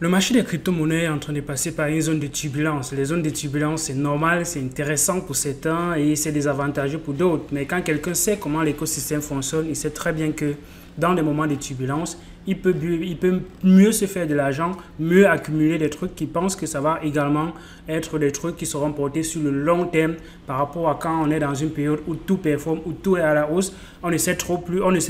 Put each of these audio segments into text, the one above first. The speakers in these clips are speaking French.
Le marché des crypto-monnaies est en train de passer par une zone de turbulence. Les zones de turbulence, c'est normal, c'est intéressant pour certains et c'est désavantageux pour d'autres. Mais quand quelqu'un sait comment l'écosystème fonctionne, il sait très bien que dans des moments de turbulence, il peut mieux se faire de l'argent, mieux accumuler des trucs qui pensent que ça va également être des trucs qui seront portés sur le long terme par rapport à quand on est dans une période où tout performe, où tout est à la hausse. On ne sait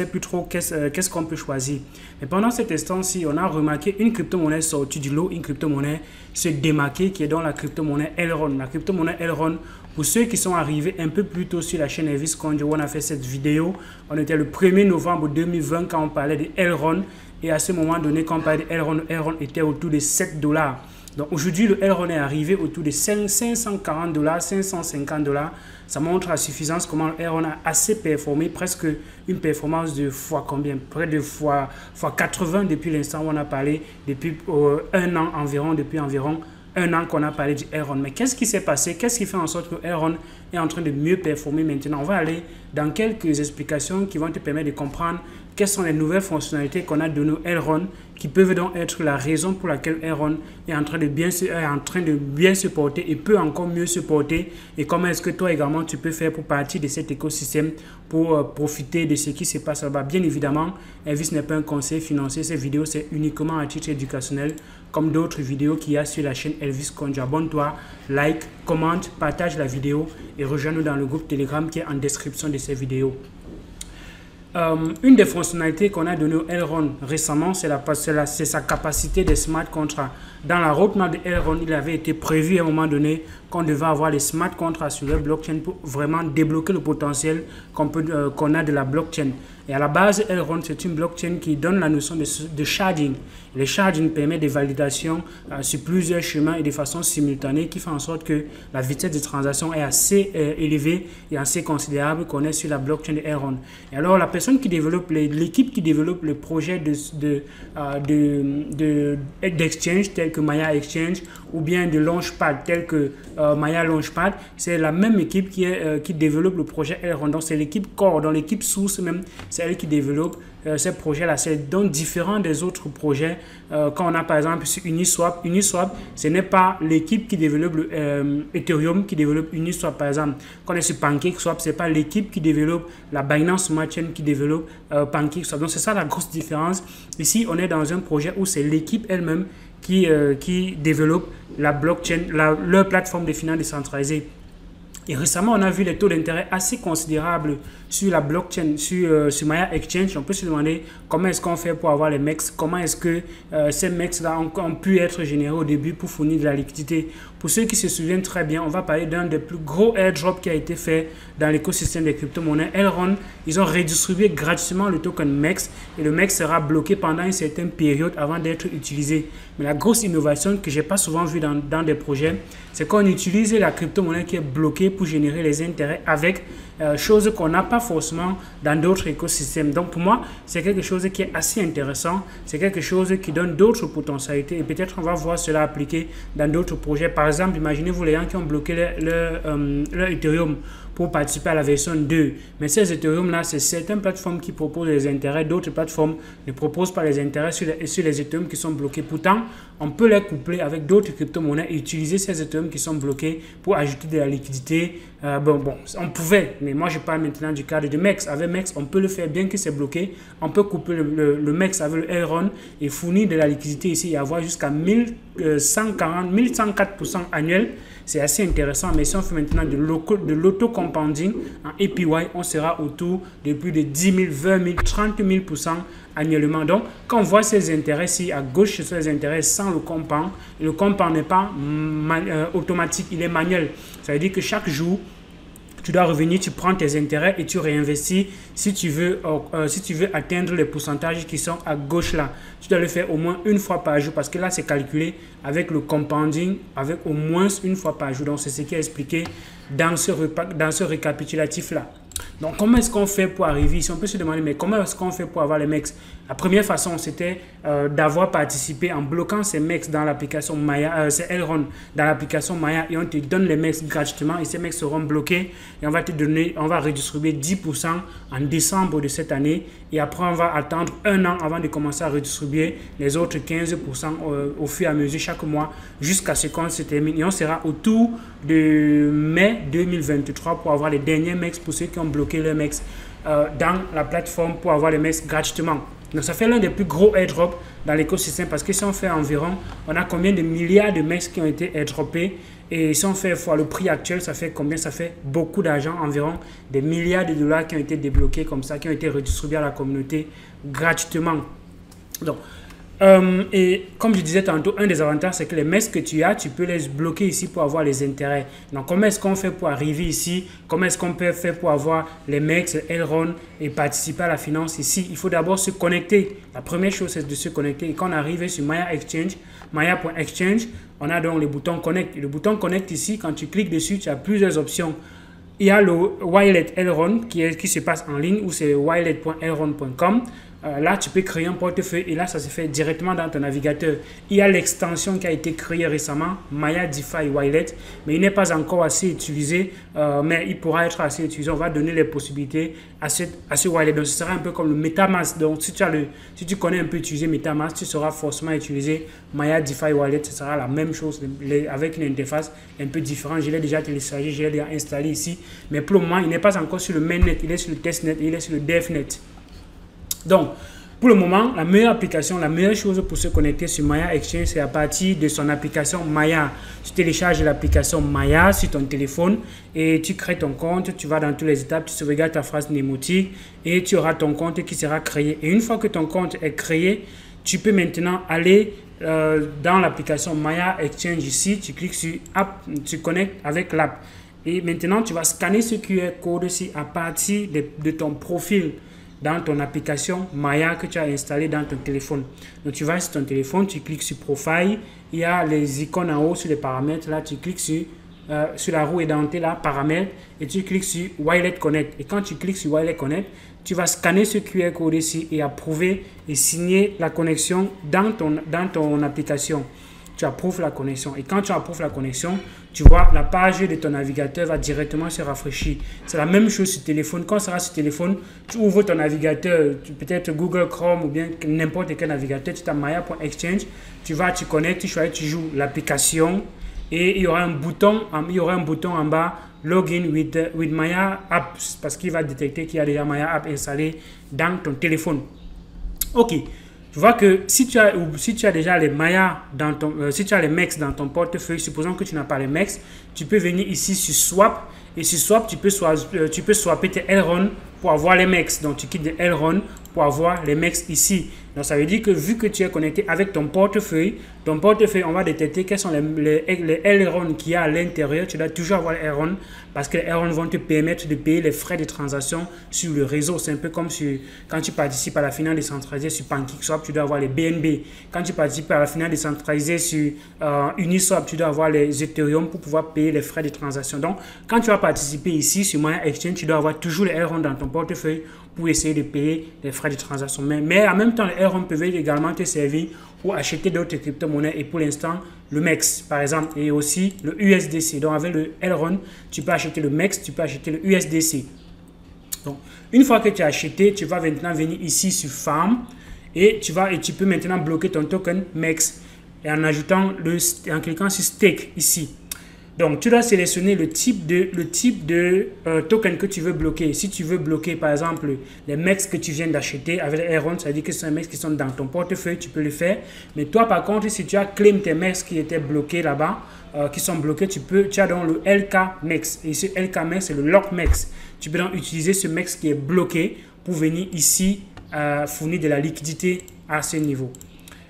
plus trop qu'est-ce qu'on peut choisir. Mais pendant cet instant-ci, on a remarqué une crypto-monnaie sortie du lot, une crypto-monnaie se démarquer qui est dans la crypto-monnaie Elrond. La crypto-monnaie Elrond, pour ceux qui sont arrivés un peu plus tôt sur la chaîne Elvis Conjo, où on a fait cette vidéo, on était le 1er novembre 2020 quand on parlait de Elrond. Et à ce moment donné, quand on parlait de Elrond, Elrond était autour de 7 dollars. Donc aujourd'hui, le Elrond est arrivé autour de 540 dollars, 550 dollars. Ça montre à suffisance comment le Elrond a assez performé, presque une performance de fois combien? Près de fois 80 depuis l'instant où on a parlé, depuis un an environ, depuis environ un an qu'on a parlé du Elrond. Mais qu'est-ce qui s'est passé? Qu'est-ce qui fait en sorte que Elrond est en train de mieux performer maintenant? On va aller dans quelques explications qui vont te permettre de comprendre quelles sont les nouvelles fonctionnalités qu'on a données au Elrond qui peuvent donc être la raison pour laquelle Elrond est en train de bien se porter et peut encore mieux se porter, et comment est-ce que toi également tu peux faire pour partir de cet écosystème pour profiter de ce qui se passe là-bas. Bien évidemment, Elvis n'est pas un conseil financier, cette vidéo c'est uniquement à titre éducationnel comme d'autres vidéos qu'il y a sur la chaîne Elvis Conjo. Abonne-toi, like, commente, partage la vidéo et rejoins-nous dans le groupe Telegram qui est en description de cette vidéo. Une des fonctionnalités qu'on a donné au Elrond récemment, c'est sa capacité des smart contracts. Dans la roadmap de Elrond, il avait été prévu à un moment donné qu'on devait avoir les smart contracts sur la blockchain pour vraiment débloquer le potentiel qu'on a de la blockchain. Et à la base, Elrond, c'est une blockchain qui donne la notion de sharding. Le sharding permet des validations sur plusieurs chemins et de façon simultanée qui fait en sorte que la vitesse de transaction est assez élevée et assez considérable qu'on est sur la blockchain de Elrond. Et alors, la personne qui développe, l'équipe qui développe le projet d'exchange tel que Maya Exchange ou bien de Launchpad tel que Maya Launchpad, c'est la même équipe qui développe le projet Elrond. Donc, c'est l'équipe core, dans l'équipe source même, c'est elle qui développe ces projets-là. C'est donc différent des autres projets. Quand on a par exemple sur Uniswap, ce n'est pas l'équipe qui développe Ethereum qui développe Uniswap par exemple. Quand on est sur PancakeSwap, ce n'est pas l'équipe qui développe la Binance Smart Chain qui développe PancakeSwap. Donc c'est ça la grosse différence. Ici, on est dans un projet où c'est l'équipe elle-même qui développe la blockchain, leur plateforme de finances décentralisée. Et récemment, on a vu les taux d'intérêt assez considérables sur la blockchain, sur Maya Exchange. On peut se demander comment est-ce qu'on fait pour avoir les MEX, comment est-ce que ces MEX-là ont pu être générés au début pour fournir de la liquidité. Pour ceux qui se souviennent très bien, on va parler d'un des plus gros airdrops qui a été fait dans l'écosystème des crypto-monnaies. Elrond, ils ont redistribué gratuitement le token MEX et le MEX sera bloqué pendant une certaine période avant d'être utilisé. Mais la grosse innovation que je n'ai pas souvent vue dans des projets, c'est qu'on utilise la crypto-monnaie qui est bloquée pour générer les intérêts avec chose qu'on n'a pas forcément dans d'autres écosystèmes. Donc pour moi, c'est quelque chose qui est assez intéressant, c'est quelque chose qui donne d'autres potentialités et peut-être on va voir cela appliqué dans d'autres projets. Par exemple, imaginez-vous les gens qui ont bloqué leur Ethereum pour participer à la version 2. Mais ces Ethereum-là, c'est certaines plateformes qui proposent les intérêts, d'autres plateformes ne proposent pas les intérêts sur les Ethereum qui sont bloqués. Pourtant, on peut les coupler avec d'autres crypto-monnaies et utiliser ces Ethereum qui sont bloqués pour ajouter de la liquidité. On pouvait, mais moi je parle maintenant du cadre de MEX. Avec MEX, on peut le faire bien que c'est bloqué. On peut couper le MEX avec le Elrond et fournir de la liquidité ici et avoir jusqu'à 1104% annuel. C'est assez intéressant, mais si on fait maintenant de l'auto-compounding en APY, on sera autour de plus de 10 000, 20 000, 30 000% annuellement. Donc, quand on voit ces intérêts ici, à gauche, ce sont les intérêts sans le compound. Le compound n'est pas automatique, il est manuel. Ça veut dire que chaque jour, tu dois revenir, tu prends tes intérêts et tu réinvestis si tu veux atteindre les pourcentages qui sont à gauche là. Tu dois le faire au moins une fois par jour parce que là, c'est calculé avec le compounding, avec au moins une fois par jour. Donc, c'est ce qui est expliqué dans ce récapitulatif là. Donc, comment est-ce qu'on fait pour arriver ici? On peut se demander, mais comment est-ce qu'on fait pour avoir les MEX? La première façon, c'était d'avoir participé en bloquant ces MEX dans l'application Maya, ces Elrond dans l'application Maya, et on te donne les MEX gratuitement, et ces MEX seront bloqués, et on va te donner, on va redistribuer 10% en décembre de cette année, et après, on va attendre un an avant de commencer à redistribuer les autres 15% au fur et à mesure chaque mois, jusqu'à ce qu'on se termine, et on sera autour de mai 2023 pour avoir les derniers MEX pour ceux qui ont bloqué le MEX dans la plateforme pour avoir les MEX gratuitement. Donc ça fait l'un des plus gros airdrops dans l'écosystème parce que si on fait environ, on a combien de milliards de MEX qui ont été airdroppés et si on fait fois le prix actuel, ça fait combien? Ça fait beaucoup d'argent, environ des milliards de dollars qui ont été débloqués comme ça, qui ont été redistribués à la communauté gratuitement. Donc, et comme je disais tantôt, un des avantages, c'est que les MEX que tu as, tu peux les bloquer ici pour avoir les intérêts. Donc, comment est-ce qu'on fait pour arriver ici? Comment est-ce qu'on peut faire pour avoir les MEX, Elrond et participer à la finance ici? Il faut d'abord se connecter. La première chose, c'est de se connecter. Et quand on arrive sur Maya Exchange, Maya.exchange, on a donc le bouton Connect. Et le bouton Connect ici, quand tu cliques dessus, tu as plusieurs options. Il y a le Wallet Elrond qui se passe en ligne ou c'est wallet.elrond.com. Là, tu peux créer un portefeuille et là, ça se fait directement dans ton navigateur. Il y a l'extension qui a été créée récemment, Maya DeFi Wallet, mais il n'est pas encore assez utilisé, mais il pourra être assez utilisé. On va donner les possibilités à ce wallet. Donc, ce sera un peu comme le MetaMask. Donc, si tu connais un peu utiliser MetaMask, tu sauras forcément utiliser Maya DeFi Wallet. Ce sera la même chose avec une interface un peu différente. Je l'ai déjà téléchargé, je l'ai déjà installé ici, mais pour le moment, il n'est pas encore sur le mainnet, il est sur le testnet, il est sur le devnet. Donc, pour le moment, la meilleure application, la meilleure chose pour se connecter sur Maya Exchange, c'est à partir de son application Maya. Tu télécharges l'application Maya sur ton téléphone et tu crées ton compte, tu vas dans toutes les étapes, tu sauvegardes ta phrase mnémotique et tu auras ton compte qui sera créé. Et une fois que ton compte est créé, tu peux maintenant aller dans l'application Maya Exchange ici, tu cliques sur App, tu connectes avec l'app. Et maintenant, tu vas scanner ce QR code ici à partir de ton profil dans ton application Maya que tu as installé dans ton téléphone. Donc, tu vas sur ton téléphone, tu cliques sur Profile, il y a les icônes en haut sur les paramètres, là, tu cliques sur la roue édentée, là, paramètres, et tu cliques sur Wallet Connect. Et quand tu cliques sur Wallet Connect, tu vas scanner ce QR code ici et approuver et signer la connexion dans ton application. Tu approuves la connexion. Et quand tu approuves la connexion, tu vois, la page de ton navigateur va directement se rafraîchir. C'est la même chose sur téléphone. Quand ça sera sur téléphone, tu ouvres ton navigateur, peut-être Google Chrome ou bien n'importe quel navigateur, tu tapes Maya.exchange, tu vas, tu connectes, tu choisis, tu joues l'application et il y aura un bouton en bas, Login with Maya Apps, parce qu'il va détecter qu'il y a déjà Maya App installé dans ton téléphone. Ok. Tu vois que si tu as déjà les Maya si tu as les MEX dans ton portefeuille, supposons que tu n'as pas les MEX, tu peux venir ici sur Swap et sur Swap, tu peux swapper tes Elrond pour avoir les MEX. Donc tu quittes de Elrond pour avoir les MEX ici. Donc ça veut dire que vu que tu es connecté avec ton portefeuille, on va détecter quels sont les Elrond qu'il y a à l'intérieur. Tu dois toujours avoir les Elrond parce que les Elrond vont te permettre de payer les frais de transaction sur le réseau. C'est un peu comme quand tu participes à la finance décentralisée sur PancakeSwap, tu dois avoir les BNB. Quand tu participes à la finance décentralisée sur Uniswap, tu dois avoir les Ethereum pour pouvoir payer les frais de transaction. Donc, quand tu vas participer ici sur Maya Exchange, tu dois avoir toujours les Elrond dans ton portefeuille pour essayer de payer les frais de transaction. Mais en même temps, les Elrond peuvent également te servir pour acheter d'autres crypto-monnaies et pour l'instant, le MEX par exemple et aussi le USDC. Donc avec le Elrond, tu peux acheter le MEX, tu peux acheter le USDC. Donc une fois que tu as acheté, tu vas maintenant venir ici sur Farm et tu peux maintenant bloquer ton token MEX et en cliquant sur Stake ici. Donc, tu dois sélectionner le type de token que tu veux bloquer. Si tu veux bloquer, par exemple, les MEX que tu viens d'acheter avec les Elrond, ça veut dire que ce sont les MEX qui sont dans ton portefeuille, tu peux le faire. Mais toi, par contre, si tu as claim tes MEX qui étaient bloqués là-bas, qui sont bloqués, tu as donc le LK MEX. Et ce LK MEX, c'est le lock MEX. Tu peux donc utiliser ce MEX qui est bloqué pour venir ici fournir de la liquidité à ce niveau.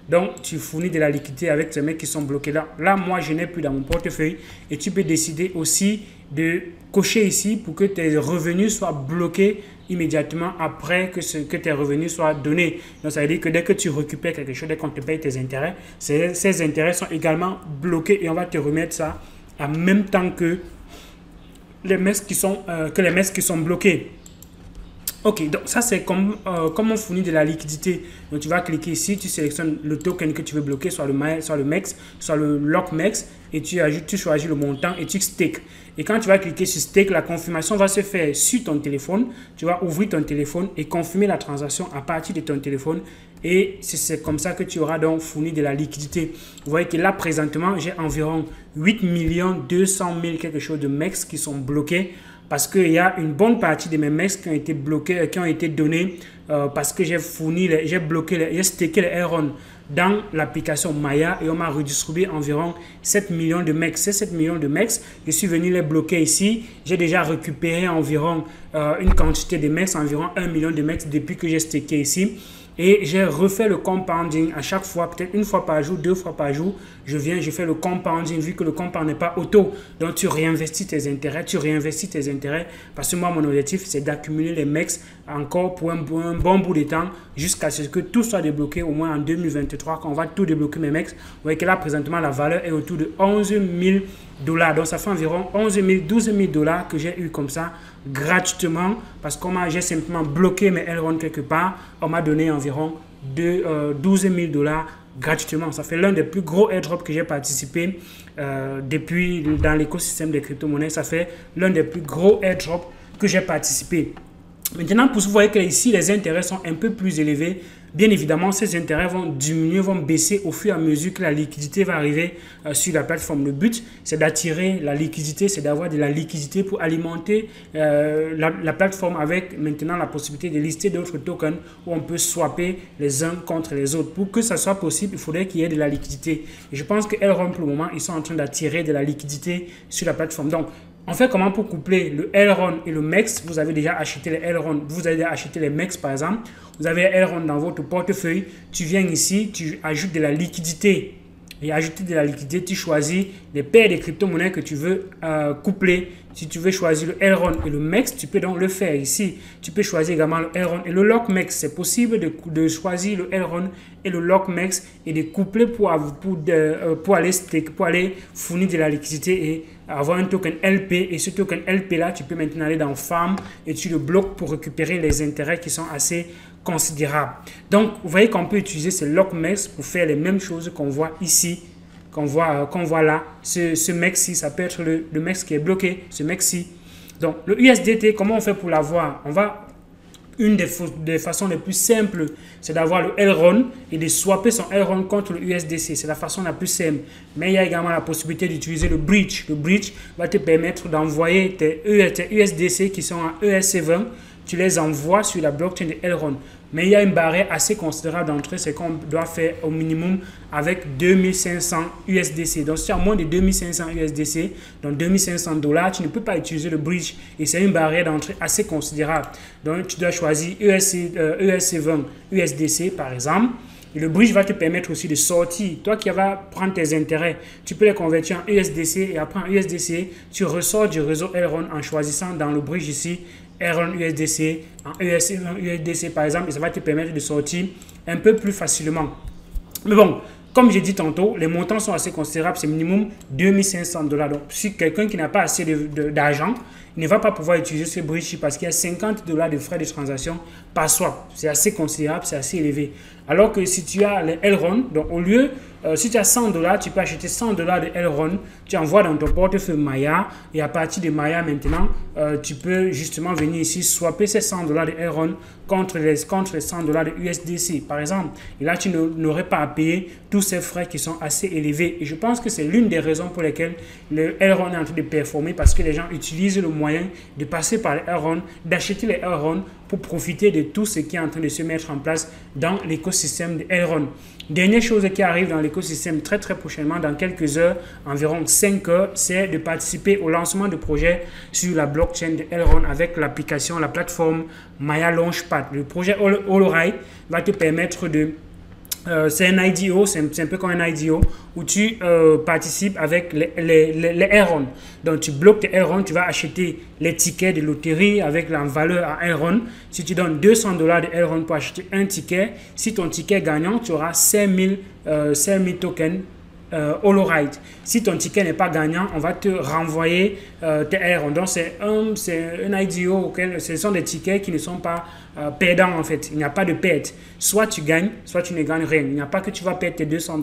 Donc, tu fournis de la liquidité avec ces mecs qui sont bloqués là. Là, moi, je n'ai plus dans mon portefeuille. Et tu peux décider aussi de cocher ici pour que tes revenus soient bloqués immédiatement après que tes revenus soient donnés. Donc, ça veut dire que dès que tu récupères quelque chose, dès qu'on te paye tes intérêts, ces intérêts sont également bloqués et on va te remettre ça en même temps que les MEX qui sont bloqués. Ok, donc ça c'est comme on fournit de la liquidité. Donc tu vas cliquer ici, tu sélectionnes le token que tu veux bloquer, soit le MEX, soit le LOCMEX, et tu choisis le montant et tu stake. Et quand tu vas cliquer sur stake, la confirmation va se faire sur ton téléphone. Tu vas ouvrir ton téléphone et confirmer la transaction à partir de ton téléphone. Et c'est comme ça que tu auras donc fourni de la liquidité. Vous voyez que là présentement, j'ai environ 8 200 000 quelque chose de MEX qui sont bloqués. Parce qu'il y a une bonne partie de mes MEX qui ont été bloqués, qui ont été donnés parce que j'ai stacké les Elrond dans l'application Maya et on m'a redistribué environ 7 millions de MEX. Ces 7 millions de MEX, je suis venu les bloquer ici. J'ai déjà récupéré environ une quantité de MEX, environ 1 million de MEX depuis que j'ai stacké ici. Et j'ai refait le compounding à chaque fois, peut-être une fois par jour, 2 fois par jour. Je fais le compounding vu que le compound n'est pas auto. Donc, tu réinvestis tes intérêts, Parce que moi, mon objectif, c'est d'accumuler les MEX encore pour un bon bout de temps jusqu'à ce que tout soit débloqué au moins en 2023, quand on va tout débloquer mes MEX. Vous voyez que là, présentement, la valeur est autour de 11 000 $. Donc, ça fait environ 12 000 $ que j'ai eu comme ça gratuitement parce que j'ai simplement bloqué mes Elrond quelque part. On m'a donné environ 12 000 $ gratuitement. Ça fait l'un des plus gros airdrops que j'ai participé depuis dans l'écosystème des crypto-monnaies. Ça fait l'un des plus gros airdrops que j'ai participé. Maintenant, vous voyez que ici, les intérêts sont un peu plus élevés. Bien évidemment, ces intérêts vont diminuer, vont baisser au fur et à mesure que la liquidité va arriver sur la plateforme. Le but, c'est d'attirer la liquidité, c'est d'avoir de la liquidité pour alimenter la plateforme avec maintenant la possibilité de lister d'autres tokens où on peut swapper les uns contre les autres. Pour que ça soit possible, il faudrait qu'il y ait de la liquidité. Et je pense que Elrond, pour le moment, ils sont en train d'attirer de la liquidité sur la plateforme. Donc, on fait comment pour coupler le Elrond et le MEX? Vous avez déjà acheté les Elrond, vous avez déjà acheté les MEX par exemple. Vous avez Elrond dans votre portefeuille. Tu viens ici, tu ajoutes de la liquidité. Et ajouter de la liquidité, tu choisis les paires de crypto-monnaies que tu veux coupler. Si tu veux choisir le Elrond et le MEX, tu peux donc le faire ici. Tu peux choisir également le Elrond et le LOCMEX. C'est possible de choisir le Elrond et le LOCMEX et de coupler pour aller fournir de la liquidité et avoir un token LP. Et ce token LP là, tu peux maintenant aller dans Farm et tu le bloques pour récupérer les intérêts qui sont assez considérables. Donc, vous voyez qu'on peut utiliser ce LOCMEX pour faire les mêmes choses qu'on voit ici. Qu'on voit là, ce MEX-ci, ça peut être le MEX qui est bloqué, ce MEX-ci. Donc, le USDT, comment on fait pour l'avoir? Une des façons les plus simples, c'est d'avoir le Elrond et de swapper son Elrond contre le USDC. C'est la façon la plus simple. Mais il y a également la possibilité d'utiliser le bridge. Le bridge va te permettre d'envoyer tes USDC qui sont en ERC20. Tu les envoies sur la blockchain de Elrond. Mais il y a une barrière assez considérable d'entrée, c'est qu'on doit faire au minimum avec 2500 USDC. Donc, si tu as moins de 2500 USDC, donc 2500 $, tu ne peux pas utiliser le bridge. Et c'est une barrière d'entrée assez considérable. Donc, tu dois choisir ERC20 USDC, par exemple. Et le bridge va te permettre aussi de sortir. Toi qui vas prendre tes intérêts, tu peux les convertir en USDC et après en USDC, tu ressors du réseau Elrond en choisissant dans le bridge ici Elrond USDC, en USDC par exemple, et ça va te permettre de sortir un peu plus facilement. Mais bon, comme j'ai dit tantôt, les montants sont assez considérables, c'est minimum 2500 $. Donc, si quelqu'un qui n'a pas assez d'argent, il ne va pas pouvoir utiliser ce bridge parce qu'il y a 50 $ de frais de transaction par swap. C'est assez considérable, c'est assez élevé. Alors que si tu as les Elrond, donc au lieu, si tu as 100 $, tu peux acheter 100 $ de Elrond, tu envoies dans ton portefeuille Maya et à partir de Maya maintenant, tu peux justement venir ici swapper ces 100 $ de Elrond contre les 100 $ de USDC par exemple. Et là, tu n'aurais pas à payer tous ces frais qui sont assez élevés. Et je pense que c'est l'une des raisons pour lesquelles le Elrond est en train de performer parce que les gens utilisent le moyen de passer par les Elrond, d'acheter les Elrond pour profiter de tout ce qui est en train de se mettre en place dans l'écosystème de Elrond. Dernière chose qui arrive dans l'écosystème très prochainement, dans quelques heures, environ 5 heures, c'est de participer au lancement de projets sur la blockchain de Elrond avec l'application, la plateforme Maya Launchpad. Le projet Holoride va te permettre de... c'est un IDO, c'est un peu comme un IDO où tu participes avec les Elrond. Donc tu bloques tes Elrond, tu vas acheter les tickets de loterie avec la valeur à Elrond. Si tu donnes 200 $ de Elrond pour acheter un ticket, si ton ticket est gagnant, tu auras 5000 tokens Holoride. Si ton ticket n'est pas gagnant, on va te renvoyer tes ailerons. Donc c'est un IDO, ce sont des tickets qui ne sont pas perdants en fait. Il n'y a pas de perte. Soit tu gagnes, soit tu ne gagnes rien. Il n'y a pas que tu vas perdre tes $200.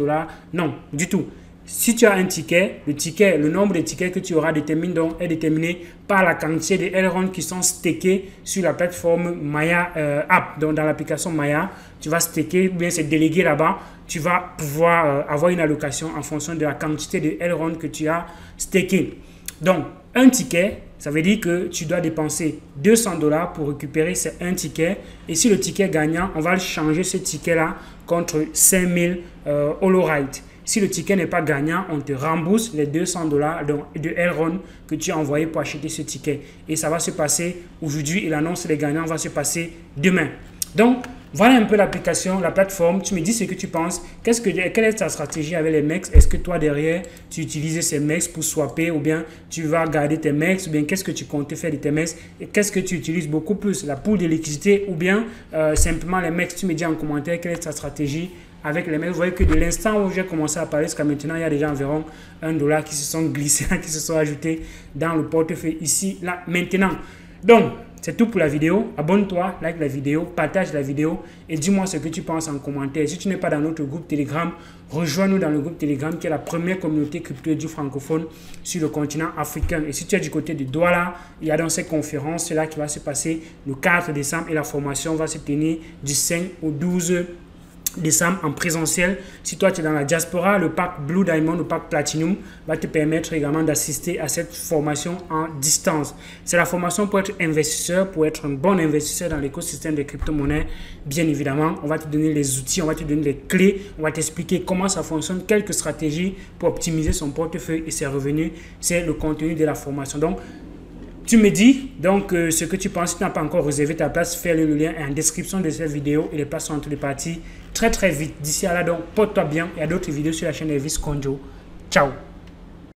Non, du tout. Si tu as un ticket, le nombre de tickets que tu auras est déterminé par la quantité de ailerons qui sont stakés sur la plateforme Maya App. Donc dans l'application Maya, tu vas staker, ou bien c'est délégué là-bas. Tu vas pouvoir avoir une allocation en fonction de la quantité de ailerons que tu as staké. Donc un ticket, ça veut dire que tu dois dépenser $200 pour récupérer ces un ticket. Et si le ticket est gagnant, on va changer ce ticket-là contre 5000 Holoride. Si le ticket n'est pas gagnant, on te rembourse les $200 de ailerons que tu as envoyé pour acheter ce ticket. Et ça va se passer aujourd'hui et l'annonce des gagnants va se passer demain. Donc, voilà un peu l'application, la plateforme. Tu me dis ce que tu penses. Quelle est ta stratégie avec les MEX? Est-ce que toi, derrière, tu utilises ces MEX pour swapper ou bien tu vas garder tes MEX ou bien qu'est-ce que tu comptes faire de tes MEX? Et qu'est-ce que tu utilises beaucoup plus? La pool de liquidité ou bien simplement les MEX? Tu me dis en commentaire quelle est ta stratégie avec les MEX. Vous voyez que de l'instant où j'ai commencé à parler jusqu'à maintenant, il y a déjà environ $1 qui se sont glissés, qui se sont ajoutés dans le portefeuille ici, là, maintenant. Donc, c'est tout pour la vidéo. Abonne-toi, like la vidéo, partage la vidéo et dis-moi ce que tu penses en commentaire. Si tu n'es pas dans notre groupe Telegram, rejoins-nous dans le groupe Telegram qui est la première communauté crypto du francophone sur le continent africain. Et si tu es du côté de Douala, il y a dans ces conférences là qui va se passer le 4 décembre et la formation va se tenir du 5 au 12 décembre en présentiel. Si toi tu es dans la diaspora, le pack Blue Diamond, le pack Platinum va te permettre également d'assister à cette formation en distance. C'est la formation pour être investisseur, pour être un bon investisseur dans l'écosystème des crypto-monnaies. Bien évidemment, on va te donner les outils, on va te donner les clés, on va t'expliquer comment ça fonctionne, quelques stratégies pour optimiser son portefeuille et ses revenus. C'est le contenu de la formation. Donc, tu me dis donc ce que tu penses. Si tu n'as pas encore réservé ta place, fais-le, le lien est en description de cette vidéo et les places sont entre les parties très vite. D'ici à là, donc, porte-toi bien. Il y a d'autres vidéos sur la chaîne Elvis Konjo. Ciao.